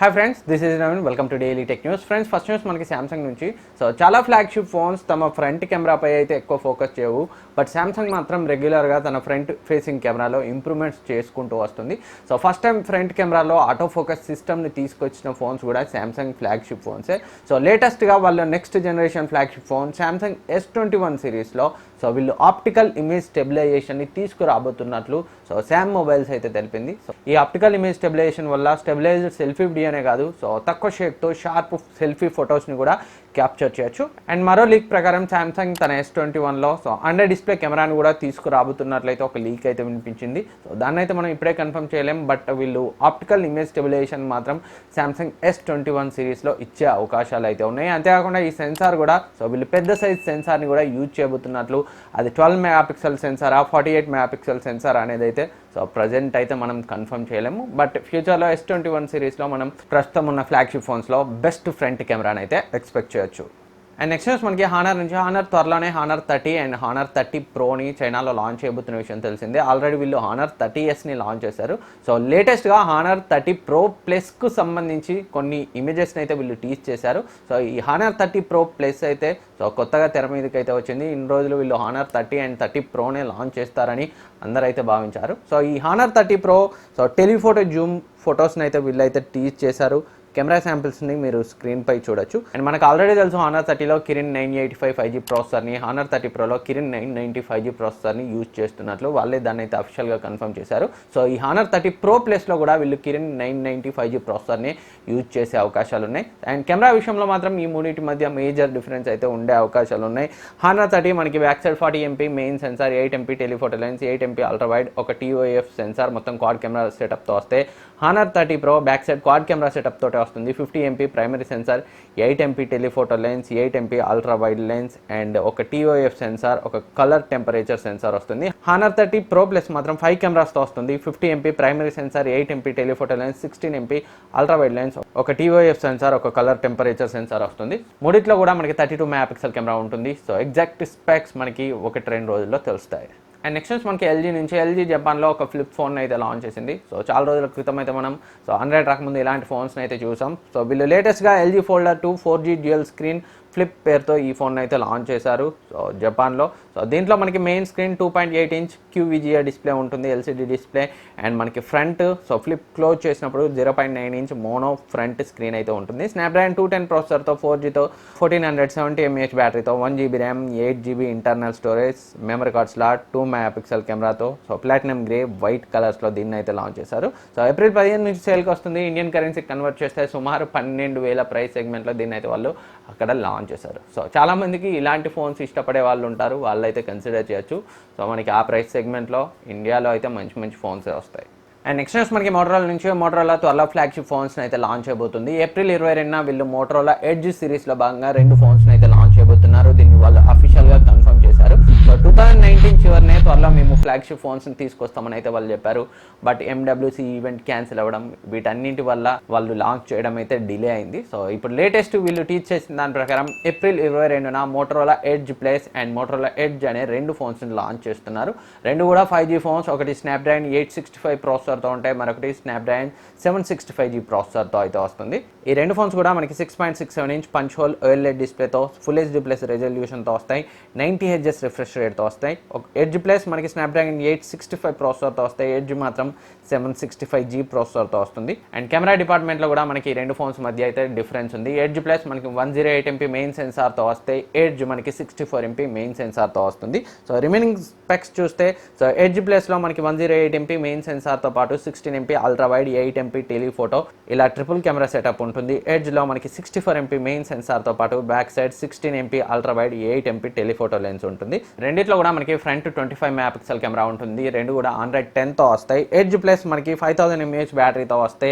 Hi friends, this is Naveen. Welcome to daily tech news. Friends, first news మనకి Samsung నుంచి. So చాలా flagship phones తమ front కెమెరాపై అయితే ఎక్కువ ఫోకస్ చేయవు, బట్ సామ్సంగ్ మాత్రం రెగ్యులర్గా తన ఫ్రంట్ ఫేసింగ్ కెమెరాలో ఇంప్రూవ్మెంట్స్ చేసుకుంటూ వస్తుంది. సో ఫస్ట్ టైం ఫ్రంట్ కెమెరాలో ఆటో ఫోకస్ సిస్టమ్ని తీసుకొచ్చిన ఫోన్స్ కూడా సామ్సంగ్ ఫ్లాగ్షిప్ ఫోన్సే. సో లేటెస్ట్గా వాళ్ళ next generation flagship phone Samsung S21 సిరీస్లో సో వీళ్ళు ఆప్టికల్ ఇమేజ్ స్టెబిలైజేషన్ని తీసుకురాబోతున్నట్లు సో శామ్ మొబైల్స్ అయితే తెలిపింది. సో ఈ ఆప్టికల్ ఇమేజ్ స్టెబిలైజేషన్ వల్ల స్టెబిలైజ్డ్ సెల్ఫీ వీడియోనే కాదు, సో తక్కువ షేక్తో షార్ప్ సెల్ఫీ ఫొటోస్ని కూడా క్యాప్చర్ చేయొచ్చు. అండ్ మరో లీక్ ప్రకారం సామ్సంగ్ తన S21లో సో అండర్ డిస్ప్లే కెమెరాను కూడా తీసుకురాబోతున్నట్లయితే ఒక లీక్ అయితే వినిపించింది. సో దాన్ని అయితే మనం ఇప్పుడే కన్ఫర్మ్ చేయలేం, బట్ వీళ్ళు ఆప్టికల్ ఇమేజ్ స్టెబిలైజేషన్ మాత్రం సామ్సంగ్ S21 సిరీస్లో ఇచ్చే అవకాశాలు అయితే ఉన్నాయి. అంతేకాకుండా ఈ సెన్సార్ కూడా సో వీళ్ళు పెద్ద సైజ్ సెన్సార్ని కూడా యూజ్ చేయబోతున్నట్లు, అది 12 మెగాపిక్సెల్ సెన్సారా 48 మెగాపిక్సెల్ సెన్సార్ అనేది అయితే సో ప్రజెంట్ అయితే మనం కన్ఫర్మ్ చేయలేము, బట్ ఫ్యూచర్లో S21 సిరీస్లో మనం ప్రస్తుతం ఉన్న ఫ్లాగ్షిప్ ఫోన్స్లో బెస్ట్ ఫ్రంట్ కెమెరాని అయితే ఎక్స్పెక్ట్ చేయొచ్చు. అండ్ నెక్స్ట్ న్యూస్ మనకి హానర్ నుంచి. హానర్ త్వరలోనే హానర్ 30 అండ్ హానర్ 30 ప్రోని చైనాలో లాంచ్ చేయబోతున్న విషయం తెలిసిందే. ఆల్రెడీ వీళ్ళు హానర్ 30sని లాంచ్ చేశారు. సో లేటెస్ట్గా హానర్ 30 ప్రో ప్లస్కు సంబంధించి కొన్ని ఇమేజెస్ని అయితే వీళ్ళు టీజ్ చేశారు. సో ఈ హానర్ 30 ప్రో ప్లస్ అయితే సో కొత్తగా తెర మీదకి అయితే వచ్చింది. ఇన్ని రోజులు వీళ్ళు హానర్ 30 అండ్ 30 ప్రోనే లాంచ్ చేస్తారని అందరూ అయితే భావించారు. సో ఈ Honor 30 pro so telephoto Zoom ఫొటోస్ని అయితే వీళ్ళు అయితే టీజ్ చేశారు. కెమెరా శాంపిల్స్ని మీరు స్క్రీన్పై చూడొచ్చు. అండ్ మనకు ఆల్రెడీ తెలుసు హానర్ 30లో కిరిన్ 985 5G ప్రాసెసర్ని, హానర్ 30 ప్రోలో కిరిన్ 990 5G ప్రాసెసర్ని యూజ్ చేస్తున్నట్లు వాళ్ళే దాన్ని అయితే అఫిషియల్గా కన్ఫర్మ్ చేశారు. సో ఈ హానర్ 30 ప్రో ప్లస్లో కూడా వీళ్ళు కిరిన్ 990 5G ప్రాసెసర్ని యూజ్ చేసే అవకాశాలు ఉన్నాయి. అండ్ కెమెరా విషయంలో మాత్రం ఈ మూడింటి మధ్య మేజర్ డిఫరెన్స్ అయితే ఉండే అవకాశాలు ఉన్నాయి. హానర్ 30 మనకి back side 40MP main censor, 8MP telephoto lens, 8MP ultra wide, ఒక TOF సెన్సార్, మొత్తం క్వాడ్ కెమెరా సెటప్తో వస్తే honour 30 pro back side quad camera setup తోటే వస్తుంది. 50MP primary censor, 8MP telephoto lens, 8MP ultra wide lens and ఒక TOF censor, ఒక colour temperature sensor వస్తుంది. Honour 30 pro plus మాత్రం 5 కెమెరాస్తో వస్తుంది. 50MP primary censor, 8MP telephoto lens, 16MP ultra wide lens, ఒక TOF censor, ఒక colour temperature sensor వస్తుంది. మూడిట్లో కూడా మనకి 32 మెగాపిక్సెల్ కెమెరా ఉంటుంది. సో ఎగ్జాక్ట్ స్పెక్స్ మనకి 1-2 రోజుల్లో తెలుస్తాయి. అండ్ నెక్స్ట్ మనకి ఎల్జీ నుంచి. ఎల్జీ జపాన్లో ఒక ఫ్లిప్ ఫోన్ అయితే లాంచ్ చేసింది. సో చాలా రోజుల క్రితం అయితే మనం సో 100 రాకముందు ఇలాంటి ఫోన్స్ని అయితే చూసాం. సో వీళ్ళు లేటెస్ట్గా LG Folder 2 4G dual screen flip పేరుతో ఈ ఫోన్ అయితే లాంచ్ చేశారు సో జపాన్లో. సో దీంట్లో మనకి main screen 2.8 inch QVGA display ఉంటుంది, LCD డిస్ప్లే. అండ్ మనకి ఫ్రంట్ సో ఫ్లిప్ క్లోజ్ చేసినప్పుడు 0.9 ఇంచ్ మోనో ఫ్రంట్ స్క్రీన్ అయితే ఉంటుంది. Snapdragon 210 ప్రాసెసర్తో 4Gతో 1470 mAh బ్యాటరీతో 1GB RAM, 8GB internal storage, memory card slot, 2 megapixel కెమెరాతో సో ప్లాటినం గ్రే వైట్ కలర్స్లో దీన్ని అయితే launch చేశారు. సో ఏప్రిల్ 15 నుంచి సేల్కి వస్తుంది. ఇండియన్ కరెన్సీ కన్వర్ట్ చేస్తే సుమారు 12,000 ప్రైస్ సెగ్మెంట్లో దీన్ని అయితే వాళ్ళు అక్కడ లాంచ్ చేశారు. సో చాలామందికి ఇలాంటి ఫోన్స్ ఇష్టపడే వాళ్ళు ఉంటారు, వాళ్ళు అయితే కన్సిడర్ చేయొచ్చు. సో మనకి ఆ ప్రైస్ సెగ్మెంట్లో ఇండియాలో అయితే మంచి మంచి ఫోన్స్ వస్తాయి. అండ్ నెక్స్ట్ న్యూస్ మనకి మోటరోలా నుంచి. మోటరోలా త్వరలో ఫ్లాగ్షిప్ ఫోన్స్ని అయితే లాంచ్ చేయబోతుంది. ఏప్రిల్ 22న వీళ్ళు మోటరోలా ఎడ్జ్ సిరీస్లో భాగంగా 2 ఫోన్స్ని అయితే లాంచ్ చేయబోతున్నారు. దీన్ని వాళ్ళు అఫీషియల్గా కన్ఫర్మ్ చేశారు. సో 2019 చివరినే త్వరలో మేము ఫ్లాగ్షిప్ ఫోన్స్ని తీసుకొస్తామని అయితే వాళ్ళు చెప్పారు, బట్ MWC ఈవెంట్ క్యాన్సిల్ అవ్వడం వీటన్నింటి వల్ల వాళ్ళు లాంచ్ చేయడం అయితే డిలే అయింది. సో ఇప్పుడు లేటెస్ట్ వీళ్ళు టీచ్ చేసిన దాని ప్రకారం ఏప్రిల్ 22న Motorola Edge Plus and Motorola Edge అనే 2 ఫోన్స్ని లాంచ్ చేస్తున్నారు. 2 కూడా 5G ఫోన్స్. ఒకటి స్నాప్డ్రాగన్ 865 ప్రాసెసర్తో ఉంటాయి, మరొకటి స్నాప్డ్రాగన్ 765G ప్రాసెసర్తో అయితే వస్తుంది. ఈ 2 ఫోన్స్ కూడా మనకి 6.67 ఇంచ్ పంచ్ హోల్ OLED డిస్ప్లేతో ఫుల్ HD ప్లస్ రెజల్యూషన్తో వస్తాయి. 90 Hz రిఫ్రెష్ రేట్తో వస్తాయి. ఒక ఎడ్జ్ ప్లస్ మనకి స్నాప్డ్రాగన్ 865 ప్రాసెసర్తో వస్తాయి, ఎడ్జ్ మాత్రం 765G ప్రాసెసర్తో వస్తుంది. అండ్ కెమెరా డిపార్ట్మెంట్లో కూడా మనకి 2 ఫోన్స్ మధ్య అయితే డిఫరెన్స్ ఉంది. ఎడ్జ్ ప్లస్ మనకి 108MP మెయిన్ సెన్సార్తో వస్తే, ఎడ్జ్ మనకి 64MP మెయిన్ సెన్సార్తో వస్తుంది. సో రిమైనింగ్ స్పెక్స్ చూస్తే సో ఎడ్జ్ ప్లస్లో మనకి 108MP మెయిన్ సెన్సార్తో పాటు 16MP ultra wide, 8MP telephoto ఇలా ట్రిపుల్ కెమెరా సెటప్ ఉంటుంది. ఎడ్జ్లో మనకి 64MP మెయిన్ సెన్సార్తో పాటు back side 16MP ultra wide, 8MP telephoto lens ఉంటుంది. రెండిట్లో కూడా మనకి ఫ్రంట్ 25 మెగాపిక్సెల్ కెమెరా ఉంటుంది. 2 కూడా Android 10తో వస్తాయి. ఎడ్జ్ ప్లస్ మనకి 5000 mAh బ్యాటరీతో వస్తే,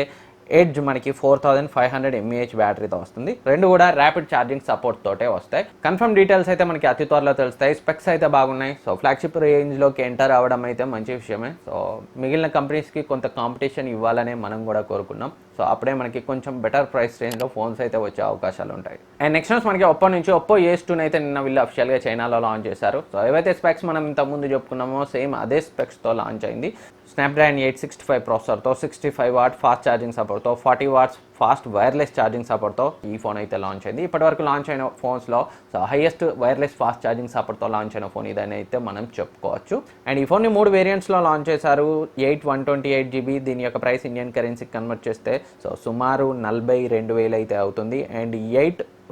ఎడ్జ్ మనకి 4500 mAh బ్యాటరీతో వస్తుంది. 2 కూడా ర్యాపిడ్ ఛార్జింగ్ సపోర్ట్ తోటే వస్తాయి. కన్ఫర్మ్ డీటెయిల్స్ అయితే మనకి అతి త్వరలో తెలుస్తాయి. స్పెక్స్ అయితే బాగున్నాయి. సో ఫ్లాగ్షిప్ రేంజ్లోకి ఎంటర్ అవ్వడం అయితే మంచి విషయమే. సో మిగిలిన కంపెనీస్కి కొంత కాంపిటీషన్ ఇవ్వాలనే మనం కూడా కోరుకున్నాం. సో అప్పుడే మనకి కొంచెం బెటర్ ప్రైస్ రేంజ్లో ఫోన్స్ అయితే వచ్చే అవకాశాలు ఉంటాయి. అండ్ నెక్స్ట్ న్యూస్ మనకి ఒప్పో నుంచి. ఒప్పో A2 అయితే నిన్న వీళ్ళు అఫిషియల్గా చైనాలో లాంచ్ చేశారు. సో ఏవైతే స్పెక్స్ మనం ఇంతకుముందు చెప్పుకున్నామో సేమ్ అదే స్పెక్స్తో లాంచ్ అయింది. స్నాప్డ్రాగన్ 865 ప్రాసెసర్తో 65 వాట్ ఫాస్ట్ ఛార్జింగ్ సపోర్ట్తో 40 వాట్స్ ఫాస్ట్ వైర్లెస్ ఛార్జింగ్ సపోర్ట్తో ఈ ఫోన్ అయితే లాంచ్ అయింది. ఇప్పటివరకు లాంచ్ అయిన ఫోన్స్లో హైయెస్ట్ వైర్లెస్ ఫాస్ట్ ఛార్జింగ్ సపోర్ట్తో లాంచ్ అయిన ఫోన్ ఇదని అయితే మనం చెప్పుకోవచ్చు. అండ్ ఈ ఫోన్ని 3 వేరియంట్స్లో లాంచ్ చేశారు. 128GB, దీని యొక్క ప్రైస్ ఇండియన్ కరెన్సీకి కన్వర్ట్ చేస్తే సుమారు 42,000 అయితే అవుతుంది. అండ్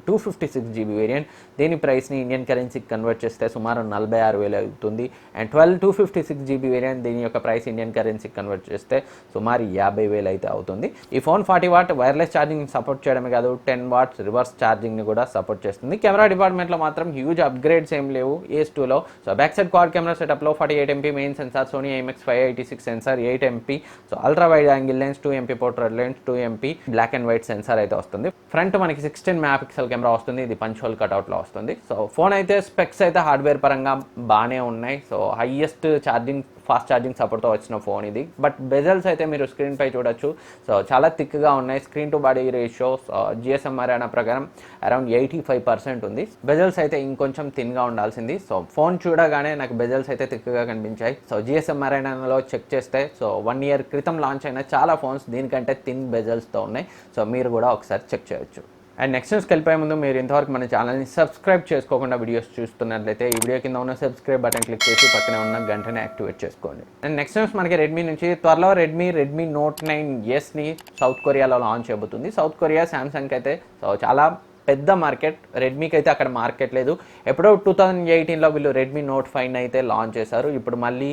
256GB వేరియంట్, దీని ప్రైస్ని ఇండియన్ కరెన్సీకి కన్వర్ట్ చేస్తే సుమారు 46,000 అవుతుంది. అండ్ 256GB వేరియంట్, దీని యొక్క ప్రైస్ ఇండియన్ కరెన్సీకి కన్వర్ట్ చేస్తే సుమారు 50,000 అయితే అవుతుంది. ఈ phone 40 what wireless charging support చేయడమే కాదు, 10 వాట్స్ రివర్స్ ఛార్జింగ్ని కూడా సపోర్ట్ చేస్తుంది. కెమెరా డిపార్ట్మెంట్లో మాత్రం హ్యూజ్ అప్గ్రేడ్స్ ఏం లేవు AS2లో. బ్యాక్ సైడ్ క్వాడ్ కెమెరా సెటప్లో 48MP main sensor, Sony IMX586 sensor, 8MP ultra wide angle lens, 2MP portrait lens, 2MP black and white sensor అయితే వస్తుంది. ఫ్రంట్ మనకి 16 మెగాపిక్సెల్ కెమెరా వస్తుంది. ఇది పంచ్ హోల్ కట్అవుట్లో వస్తుంది. ఫోన్ అయితే స్పెక్స్ అయితే హార్డ్వేర్ పరంగా బాగానే ఉన్నాయి. హైయెస్ట్ ఫాస్ట్ ఛార్జింగ్ సపోర్ట్తో వచ్చిన ఫోన్ ఇది. బట్ బెజల్స్ అయితే మీరు స్క్రీన్ పై చూడొచ్చు. చాలా థిక్గా ఉన్నాయి. Screen to body ratio GSM అనే ప్రకారం అరౌండ్ 85% ఉంది. బెజల్స్ అయితే ఇంకొంచెం థిన్గా ఉండాల్సింది. ఫోన్ చూడగానే నాకు బెజల్స్ అయితే థిక్గా కనిపించాయి. GSM అరేనాలో చెక్ చేస్తే 1 year క్రితం లాంచ్ అయిన చాలా ఫోన్స్ దీనికంటే థిన్ బెజల్స్తో ఉన్నాయి. మీరు కూడా ఒకసారి చెక్ చేయొచ్చు. అండ్ నెక్స్ట్ న్యూస్కి వెళ్ళిపోయే ముందు మీరు ఇంతవరకు మన ఛానల్ని సబ్స్క్రైబ్ చేసుకోకుండా వీడియోస్ చూస్తున్నట్లయితే ఈ వీడియో కింద ఉన్న సబ్స్క్రైబ్ బటన్ క్లిక్ చేసి పక్కనే ఉన్న గంటనే యాక్టివేట్ చేసుకోండి. అండ్ నెక్స్ట్ న్యూస్ మనకి రెడ్మీ నుంచి త్వరలో రెడ్మీ నోట్ 9Sని సౌత్ కొరియాలో లాంచ్ చేయబోతుంది. సౌత్ కొరియా శాంసంగ్కి అయితే చాలా పెద్ద మార్కెట్, రెడ్మీకి అయితే అక్కడ మార్కెట్ లేదు. ఎప్పుడో 2018లో వీళ్ళు రెడ్మీ నోట్ 5 అయితే లాంచ్ చేశారు. ఇప్పుడు మళ్ళీ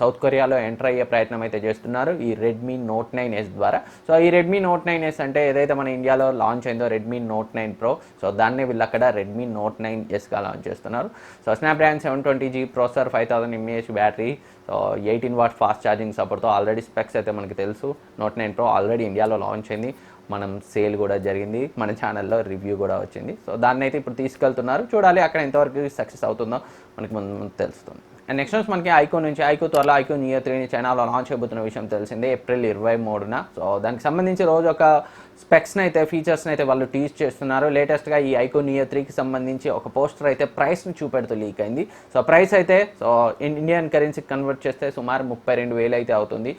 సౌత్ కొరియాలో ఎంటర్ అయ్యే ప్రయత్నం అయితే చేస్తున్నారు ఈ రెడ్మీ నోట్ 9S ద్వారా. ఈ రెడ్మీ నోట్ 9S అంటే ఏదైతే మన ఇండియాలో లాంచ్ అయిందో రెడ్మీ నోట్ 9 Pro, దాన్ని వీళ్ళు అక్కడ రెడ్మీ నోట్ 9Sగా లాంచ్ చేస్తున్నారు. Snapdragon 720G processor, 5000 mAh battery, 18 watt fast charging సపోర్ట్తో ఆల్రెడీ స్పెక్స్ అయితే మనకి తెలుసు. నోట్ 9 Pro ఆల్రెడీ ఇండియాలో లాంచ్ అయింది. మనం సేల్ కూడా జరిగింది, మన ఛానల్లో రివ్యూ కూడా వచ్చింది. దాన్ని అయితే ఇప్పుడు తీసుకెళ్తున్నారు. చూడాలి అక్కడ ఎంతవరకు సక్సెస్ అవుతుందో మనకి ముందు తెలుస్తుంది. అండ్ నెక్స్ట్ న్యూస్ మనకి ఐకో నుంచి. త్వరలో ఐకో New Year 3 చైనాలో లాంచ్ అయిపోతున్న విషయం తెలిసిందే, April 23న. దానికి సంబంధించి రోజు ఒక స్పెక్స్ని అయితే ఫీచర్స్ని అయితే వాళ్ళు టీజ్ చేస్తున్నారు. లేటెస్ట్గా ఈ ఐకో New Year 3కి సంబంధించి ఒక పోస్టర్ అయితే ప్రైస్ని చూపెడుతూ లీక్ అయింది. ప్రైస్ అయితే ఇండియన్ కరెన్సీకి కన్వర్ట్ చేస్తే సుమారు 32,000 అయితే అవుతుంది.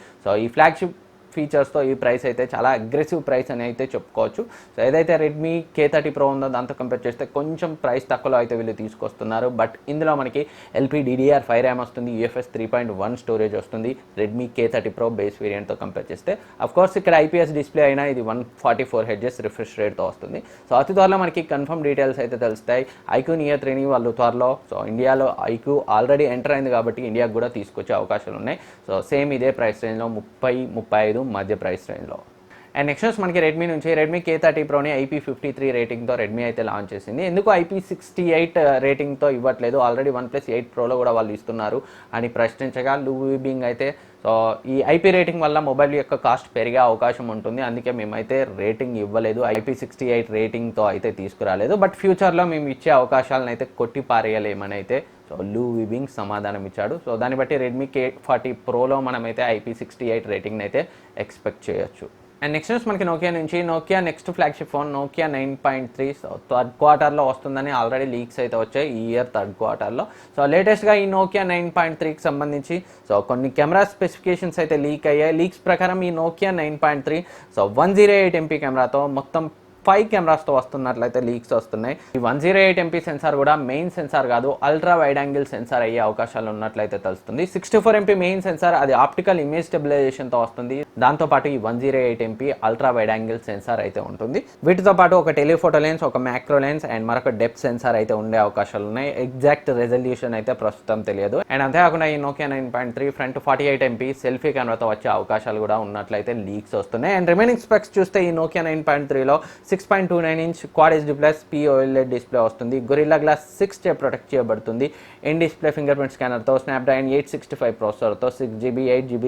ఈ ఫ్లాగ్షిప్ ఫీచర్స్తో ఈ ప్రైస్ అయితే చాలా అగ్రెసివ్ ప్రైస్ అని అయితే చెప్పుకోవచ్చు. ఏదైతే రెడ్మీ K30 Pro ఉందో దాంతో కంపేర్ చేస్తే కొంచెం ప్రైస్ తక్కువలో అయితే వీళ్ళు తీసుకొస్తున్నారు. బట్ ఇందులో మనకి LPDDR5 ర్యామ్ వస్తుంది, UFS 3.1 స్టోరేజ్ వస్తుంది రెడ్మీ K30 Pro బేస్ వేరియంట్తో కంపేర్ చేస్తే. అఫ్కోర్స్ ఇక్కడ IPS డిస్ప్లే అయినా ఇది 144 Hz రిఫ్రెష్ రేట్తో వస్తుంది. అతి త్వరలో మనకి కన్ఫర్మ్ డీటెయిల్స్ అయితే తెలుస్తాయి. ఐక్యూ New Year 3ని వాళ్ళు త్వరలో ఇండియాలో ఐక్యూ ఆల్రెడీ ఎంటర్ అయింది కాబట్టి ఇండియాకు కూడా తీసుకొచ్చే అవకాశాలు ఉన్నాయి. సేమ్ ఇదే ప్రైస్ రేంజ్లో 30-35 మధ్య ప్రైస్ రేంజ్లో. అండ్ నెక్స్ట్ న్యూస్ మనకి రెడ్మీ నుంచి. రెడ్మీ K30 Proని IP53 రేటింగ్తో రెడ్మీ అయితే లాంచ్ చేసింది. ఎందుకు IP68 రేటింగ్తో ఇవ్వట్లేదు, ఆల్రెడీ OnePlus 8 Proలో కూడా వాళ్ళు ఇస్తున్నారు అని ప్రశ్నించగా లూయి బింగ్ అయితే ఈ IP రేటింగ్ వల్ల మొబైల్ యొక్క కాస్ట్ పెరిగే అవకాశం ఉంటుంది, అందుకే మేమైతే రేటింగ్ ఇవ్వలేదు, IP68 రేటింగ్తో అయితే తీసుకురాలేదు. బట్ ఫ్యూచర్లో మేము ఇచ్చే అవకాశాలను అయితే కొట్టి పారేయలేమని అయితే లూయి బింగ్ సమాధానం ఇచ్చాడు. దాన్ని బట్టి రెడ్మీ K40 Proలో మనమైతే IP68 రేటింగ్ని అయితే ఎక్స్పెక్ట్ చేయొచ్చు. అండ్ నెక్స్ట్ న్యూస్ మనకి నోకియా నుంచి. Nokia next flagship phone Nokia 9.3 third క్వార్టర్లో వస్తుందని ఆల్రెడీ లీక్స్ అయితే వచ్చాయి ఈ ఇయర్ థర్డ్ క్వార్టర్లో. లేటెస్ట్గా ఈ Nokia 9.3కి సంబంధించి కొన్ని కెమెరా స్పెసిఫికేషన్స్ అయితే లీక్ అయ్యాయి. లీక్స్ ప్రకారం ఈ Nokia 9.3 108MP కెమెరాతో మొత్తం 5 కెమెరాస్తో వస్తున్నట్లయితే లీక్స్ వస్తున్నాయి. ఈ 108MP సెన్సార్ కూడా మెయిన్ సెన్సార్ కాదు, అల్ట్రా వైడ్ యాంగిల్ సెన్సార్ అయ్యే అవకాశాలు ఉన్నట్లయితే తెలుస్తుంది. 64MP మెయిన్ సెన్సార్, అది ఆప్టికల్ ఇమేజ్ స్టెబిలైజేషన్తో వస్తుంది. దాంతోపాటు ఈ 108MP ultra wide angle censor అయితే ఉంటుంది. వీటితో పాటు ఒక టెలిఫోటో లెన్స్, ఒక మ్యాక్రో లెన్స్ అండ్ మరొక డెప్త్ సెన్సార్ అయితే ఉండే అవకాశాలు ఉన్నాయి. ఎగ్జాక్ట్ రెజల్యూషన్ అయితే ప్రస్తుతం తెలియదు. అండ్ అంతేకాకుండా ఈ Nokia 9.3 ఫ్రంట్ 48MP సెల్ఫీ కెమెరాతో వచ్చే అవకాశాలు కూడా ఉన్నట్లయితే లీక్స్ వస్తున్నాయి. అండ్ రిమైనింగ్ స్పెక్స్ చూస్తే ఈ Nokia 9.3లో 6.29 inch quad HD plus POLED display వస్తుంది. గొరిల్లా గ్లాస్ 6 చే ప్రొటెక్ట్ చేయబడుతుంది. ఇన్ డిస్ప్లే ఫింగర్ ప్రింట్ స్కానర్తో, స్నాప్డ్రాగన్ 865 ప్రాసెసర్తో 6GB 8GB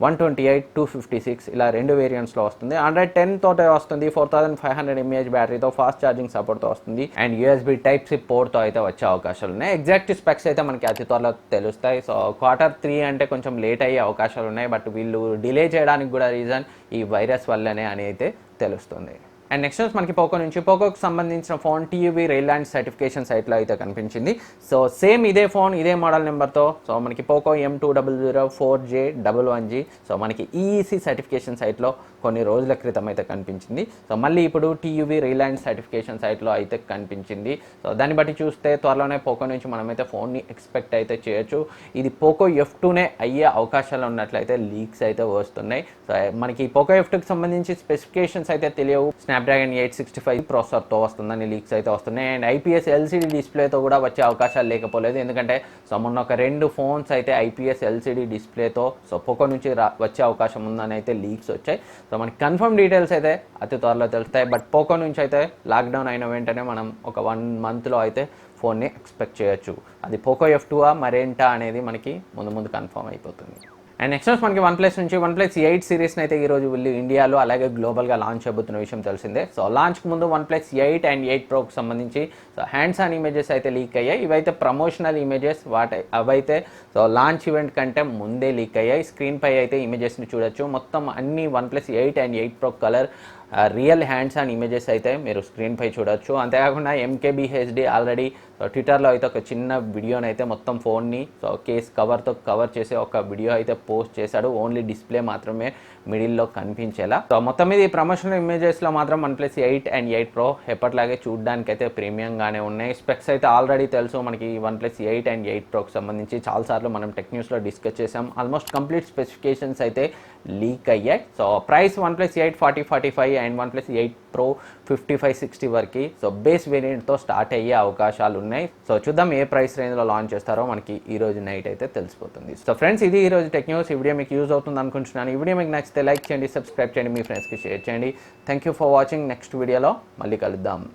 128 256 ఇలా 2 వేరియంట్స్లో వస్తుంది. Android 10 తోటే వస్తుంది. 4500 mAh బ్యాటరీతో ఫాస్ట్ ఛార్జింగ్ సపోర్ట్తో వస్తుంది. అండ్ USB Type-C పోర్ట్తో అయితే వచ్చే అవకాశాలు ఉన్నాయి. ఎగ్జాక్ట్ స్పెక్స్ అయితే మనకి అతి త్వరలో తెలుస్తాయి. Q3 అంటే కొంచెం లేట్ అయ్యే అవకాశాలు ఉన్నాయి. బట్ వీళ్ళు డిలే చేయడానికి కూడా రీజన్ ఈ వైరస్ వల్లనే అని అయితే తెలుస్తుంది. అండ్ నెక్స్ట్ న్యూస్ మనకి పోకో నుంచి పోకోకి సంబంధించిన ఫోన్ టీయూవీ రైల్లాండ్ సర్టిఫికేషన్ సైట్లో అయితే కనిపించింది. సో సేమ్ ఇదే ఫోన్ ఇదే మోడల్ నెంబర్తో సో మనకి పోకో M2004J11G సో మనకి ఈఈసీ సర్టిఫికేషన్ సైట్లో కొన్ని రోజుల క్రితం అయితే కనిపించింది. సో మళ్ళీ ఇప్పుడు టీయూవీ రైల్లాండ్ సర్టిఫికేషన్ సైట్లో అయితే కనిపించింది. సో దాన్ని బట్టి చూస్తే త్వరలోనే పోకో నుంచి మనమైతే ఫోన్ని ఎక్స్పెక్ట్ అయితే చేయొచ్చు. ఇది పోకో F2నే అయ్యే అవకాశాలు ఉన్నట్లయితే లీక్స్ అయితే వస్తున్నాయి. సో మనకి పోకో F2కి సంబంధించి స్పెసిఫికేషన్స్ అయితే తెలియవు. స్నాప్డ్రాగన్ 865 ప్రాసెసర్తో వస్తుందని లీక్స్ అయితే వస్తున్నాయి. అండ్ ఐపీఎస్ ఎల్సీడీ డిస్ప్లేతో కూడా వచ్చే అవకాశాలు లేకపోలేదు. ఎందుకంటే సో మొన్న ఒక 2 ఫోన్స్ అయితే ఐపీఎస్ ఎల్సీడీ డిస్ప్లేతో సో పోకో నుంచి వచ్చే అవకాశం ఉందని అయితే లీక్స్ వచ్చాయి. సో మనకి కన్ఫర్మ్ డీటెయిల్స్ అయితే అతి త్వరలో తెలుస్తాయి. బట్ పోకో నుంచి అయితే లాక్డౌన్ అయిన వెంటనే మనం ఒక 1 మంత్లో అయితే ఫోన్ని ఎక్స్పెక్ట్ చేయొచ్చు. అది పోకో F2 మరేంటా అనేది మనకి ముందు కన్ఫర్మ్ అయిపోతుంది. అండ్ నెక్స్ట్ మనకి OnePlus నుంచి OnePlus 8 సిరీస్ని అయితే ఈరోజు వీళ్ళు ఇండియాలో అలాగే గ్లోబల్గా లాంచ్ చేయబోతున్న విషయం తెలిసిందే. సో లాంచ్కి ముందు OnePlus 8 అండ్ 8 Proకి సంబంధించి సో హ్యాండ్స్ ఆన్ ఇమేజెస్ అయితే లీక్ అయ్యాయి. ఇవైతే ప్రమోషనల్ ఇమేజెస్ అవైతే సో లాంచ్ ఈవెంట్ కంటే ముందే లీక్ అయ్యాయి. స్క్రీన్ పై అయితే ఇమేజెస్ని చూడొచ్చు. మొత్తం అన్ని OnePlus 8 and 8 Pro colour real hands on images అయితే మీరు స్క్రీన్ పై చూడొచ్చు. అంతేకాకుండా MKBHD ఆల్రెడీ సో ట్విట్టర్లో అయితే ఒక చిన్న వీడియోని అయితే మొత్తం ఫోన్ని సో కేస్ కవర్తో కవర్ చేసి ఒక వీడియో అయితే పోస్ట్ చేశాడు. ఓన్లీ డిస్ప్లే మాత్రమే మిడిల్లో కనిపించేలా. సో మొత్తం మీద ఈ ప్రమోషనల్ ఇమేజెస్లో మాత్రం OnePlus 8 అండ్ 8 Pro ఎప్పటిలాగే చూడడానికి అయితే ప్రీమియంగానే ఉన్నాయి. స్పెక్స్ అయితే ఆల్రెడీ తెలుసు మనకి OnePlus 8 అండ్ 8 Proకి సంబంధించి చాలాసార్లు మనం టెక్ న్యూస్లో డిస్కస్ చేసాం. ఆల్మోస్ట్ కంప్లీట్ స్పెసిఫికేషన్స్ అయితే లీక్ అయ్యాయి. So price OnePlus 8 4045 and OnePlus 8 Pro 5560 వరకు సో బేస్ వేరియంట్తో స్టార్ట్ అయ్యే అవకాశాలు ఉన్నాయి. సో చూద్దాం ఏ ప్రైస్ రేంజ్లో లాంచ్ చేస్తారో మనకి ఈ రోజు నైట్ అయితే తెలిసిపోతుంది. సో ఫ్రెండ్స్ ఇది ఈ రోజు టెక్ న్యూస్. ఈ వీడియో మీకు యూజ్ అవుతుంది అనుకుంటున్నాను. ఈ వీడియో మీకు నచ్చితే లైక్ చేయండి, సబ్స్క్రైబ్ చేయండి, మీ ఫ్రెండ్స్కి షేర్ చేయండి. Thank you for watching. Next వీడియోలో మళ్ళీ కలుద్దాం.